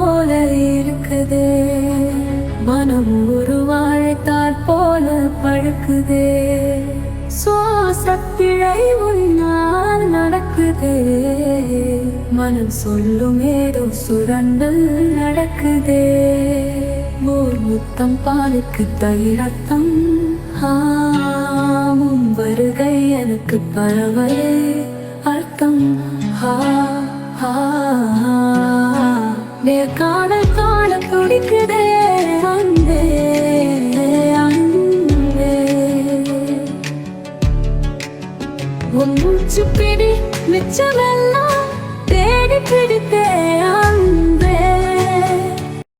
போல இருக்குதே, மனம் ஒரு வாழைத்தார் போல பழுக்குதே. சுவாசப்பிழை உன்னால் நடக்குதே, மனம் சொல்லும் ஏதோ சுரண்டல் நடக்குதே. ஓர் முத்தம் பாலுக்கு தயிரத்தம், முன் வருகை எனக்கு பரவலே அர்த்தம். நேர்காணல் காண துடிக்குதே அன்பே அன்பே. உன் மூச்சு பிடி மிச்சமெல்லாம் தேடி பிடித்தே